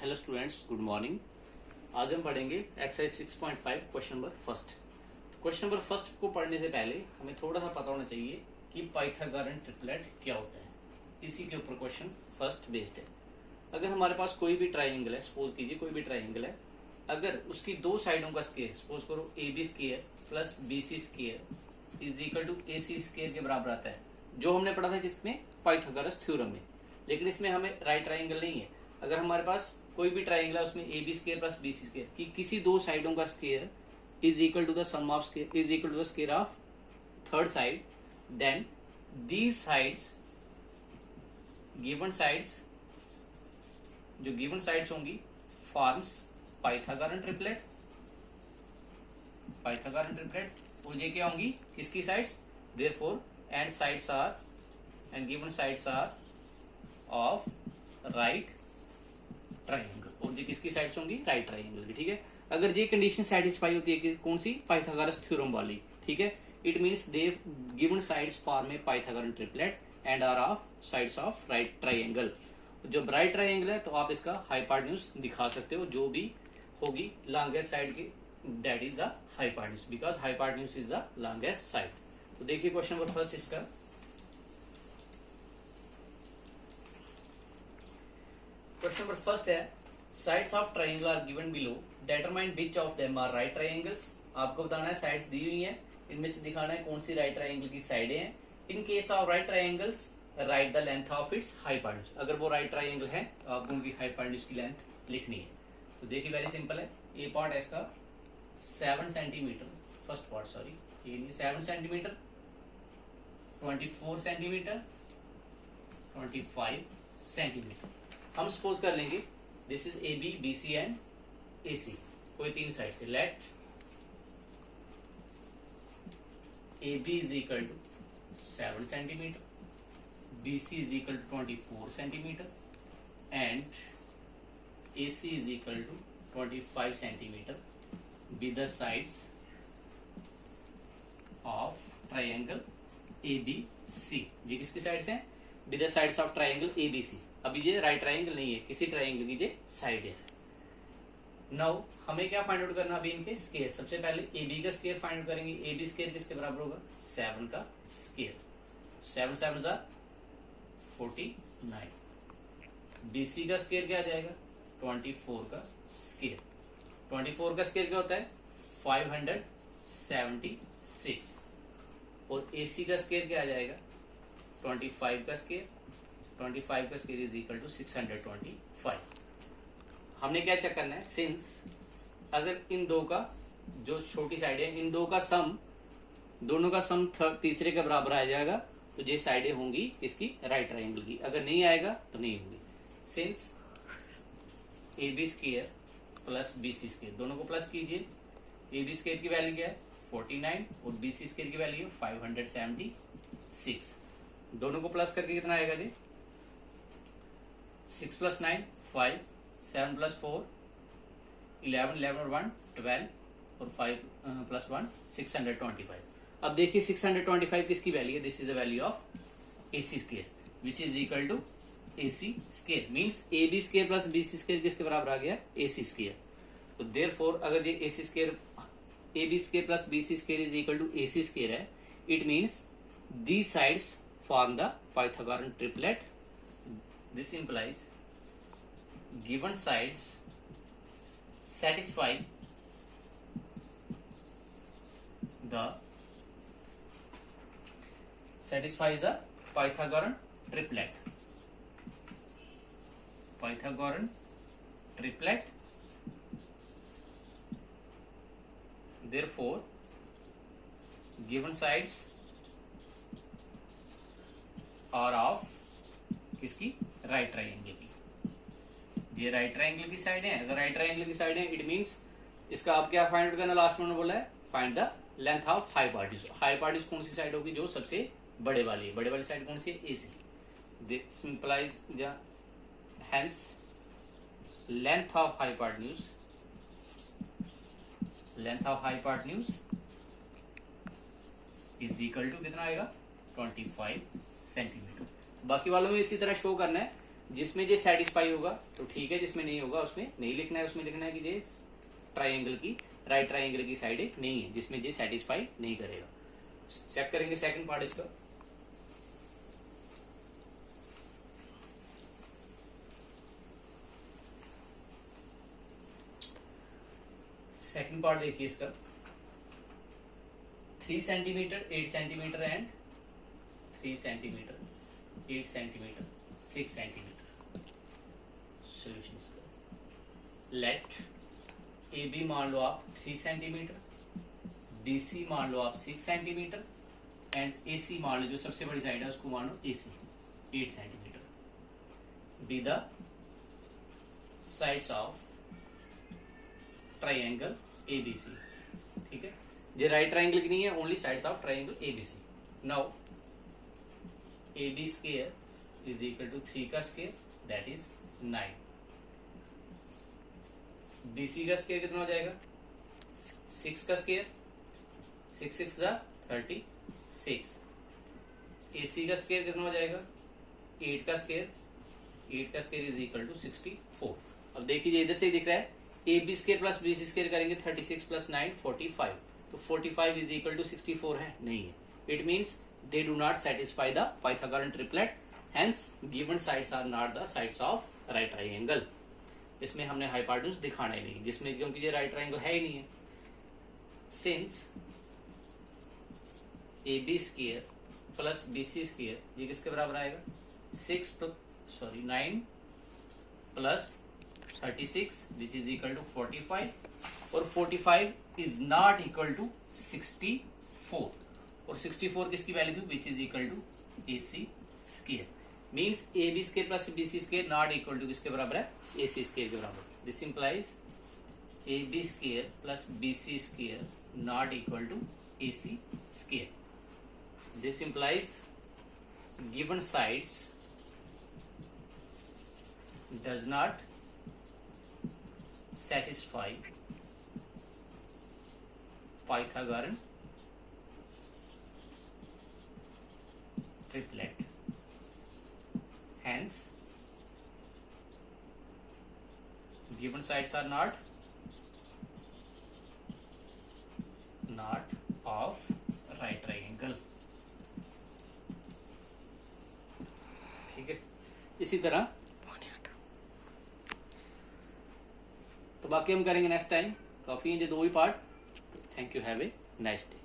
Hello students, good morning. आज हम पढ़ेंगे exercise 6.5 question number first. Question number first को पढ़ने से पहले हमें थोड़ा सा पता होना चाहिए कि पाइथागोरन ट्रिपलेट क्या होता है। इसी के ऊपर क्वेश्चन फर्स्ट बेस्ड है। अगर हमारे पास कोई भी ट्राइंगल है, सपोज कीजिए कोई भी ट्राइंगल है, अगर उसकी दो साइडों का स्क्वायर, सपोज करो a B square plus B C square is equal to A C square के बराबर आता है, जो हमने पढ़ा था किसमें, पाइथागोरस थ्योरम में। लेकिन इसमें हमें राइट ट्राइंगल नहीं है। अगर हमारे पास कोई भी ट्राइंगल है उसमें A B square plus B C square की किसी दो साइडों का square is equal to the sum of square is equal to the square of third side, then these sides given sides, जो गिवन साइड्स होंगी forms Pythagorean triplet. Pythagorean triplet और ये क्या होंगी, किसकी sides, therefore and sides are and given sides are of right triangle, और ये किसकी साइड्स होंगी, राइट ट्राइंगल की। ठीक है, अगर ये कंडीशन सेटिस्फाई होती है कि कौन सी, पाइथागोरस थ्योरम वाली, ठीक है, it means they given sides form a Pythagorean triplet and are of sides of right triangle. जब राइट ट्राइंगल है तो आप इसका हाइपोटेन्यूज दिखा सकते हो, जो भी होगी लॉन्गेस्ट साइड की, that is the hypotenuse, because hypotenuse is the longest side. तो देखिए क्वेश्चन नंबर फर्स्ट इसका, क्वेश्चन नंबर फर्स्ट है sides of triangle are given below, determine which of them are right triangles. आपको बताना है sides दी हुई हैं, इनमें से दिखाना है कौन सी राइट ट्राइंगल की साइडें हैं। In case of right triangles right the length of its hypotenuse. अगर वो राइट ट्राइंगल है तो आपको उनकी हाइपोटेन्यूज की लेंथ लिखनी है। तो देखिए वेरी सिंपल है, ए पार्ट है इसका 7 सेंटीमीटर, फर्स्ट पार्ट सॉरी, ये नहीं 7 सेंटीमीटर, 24 सेंटीमीटर, 25 सेंटीमीटर। हम सपोज कर लेंगे this is A B, B C and A C, कोई तीन साइड से। Let A B is equal to 7 centimeter, B C is equal to 24 centimeter and A C is equal to 25 centimeter be the sides of triangle A B C. ये किसकी sides हैं, be the sides of triangle A B C. अभी ये right triangle नहीं है, किसी triangle की ये साइड है। नाउ हमें क्या फाइंड आउट करना, अभी इनके स्क्वायर। सबसे पहले ए बी का स्क्वायर फाइंड आउट करेंगे। ए बी स्क्वायर किसके बराबर होगा, 7 का स्क्वायर, 7 7 जा 49। बी सी का स्क्वायर क्या आ जाएगा, 24 का स्क्वायर। 24 का स्क्वायर क्या होता है, 576। और ए सी का स्क्वायर क्या आ जाएगा, 25 का स्क्वायर, 25 का स्क्वायर इज इक्वल टू 625। हमने क्या चेक करना है, सिंस अगर इन दो का जो छोटी साइड है, इन दो का सम, दोनों का सम तीसरे के बराबर आ जाएगा, तो ये साइडें होंगी इसकी राइट ट्राइंगल की। अगर नहीं आएगा तो नहीं होंगी। Since A B square plus B C square, दोनों को प्लस कीजिए। ए बी स्क्वायर की वैल्यू क्या है, 49 और बी सी स्क्वायर की वैल्यू है 576। दोनों को प्लस करके कितना आएगा जी, 6 + 9 5, 7 + 4 11, 11 और 1 12 और 5 + 1 625। अब देखिए 625 किसकी वैल्यू है, this is the value of A C square which is equal to A C square, means A B square plus B C square किसके बराबर आ गया, ए सी स्क्वायर। तो देयरफॉर अगर ये A C square, A B square plus B C square is equal to A C square है, it means these sides form the Pythagorean triplet. This implies given sides satisfy the Pythagorean triplet. Pythagorean triplet. Therefore, given sides are of किसकी, right triangle की। ये right triangle की side है। अगर right triangle की side है, it means इसका आप क्या फाइंड आउट करना, लास्ट में बोला है find the length of hypotenuse. Hypotenuse कौन सी साइड होगी, जो सबसे बड़े वाली है। बड़े वाली साइड कौन सी है, A C. This implies the hence length of hypotenuse, length of hypotenuse is equal to कितना आएगा, 25 सेंटीमीटर। बाकी वालों में इसी तरह शो करना है, जिसमें ये सेटिस्फाई होगा तो ठीक है, जिसमें नहीं होगा उसमें नहीं लिखना है, उसमें लिखना है कि ये ट्राइंगल की राइट ट्राइंगल की साइड नहीं है जिसमें ये सेटिस्फाई नहीं करेगा। चेक करेंगे सेकंड पार्ट इसका। सेकंड पार्ट देखिए इसका, 3 centimetre 8 centimetre and 3 centimetre 8 centimetre 6 centimetre. Solution इसका, लेट ए बी मान लो आप 3 सेंटीमीटर, बी सी मान लो आप 6 सेंटीमीटर एंड ए सी मान लो जो सबसे बड़ी साइड है उसको मान लो A C 8 centimetre. Be the sides of triangle ABC. ठीक है, ये राइट ट्राइंगल की नहीं है, only sides of triangle ABC. Now A B square is equal to 3 का स्क्वायर दैट इज 9। बीसी का स्क्वायर कितना हो जाएगा, 6 का स्क्वायर, 6 6 जा 36। एसी का स्क्वायर कितना हो जाएगा, 8 का स्क्वायर, 8 का स्क्वायर इज इक्वल टू 64। अब देखिए इधर से ही दिख रहा है, A B square plus B C square करेंगे 36 प्लस 9 45, तो 45 इज इक्वल टू 64 है, नहीं है। It means they do not satisfy the Pythagorean triplet, hence given sides are not the sides of right triangle. इसमें हमने हाइपोटेन्यूज दिखाना ही नहीं, जिसमें क्योंकि ये राइट ट्राइंगल है ही नहीं है। Since A B square plus B C square ये किसके बराबर आएगा, 9 plus 36 which is equal to 45, और 45 इज नॉट इक्वल टू 64, और 64 किसकी वैल्यू थी, which is equal to A C square. Means A B square plus B C square not equal to किसके बराबर है, ए सी स्क्वायर के बराबर। This implies A B square plus B C square not equal to A C square. This implies given sides does not satisfy Pythagorean triplet, hence given sides are not of right triangle। ठीक है, इसी तरह तो बाकी हम करेंगे next time. काफी है जो 2 ही part. Thank you, have a nice day.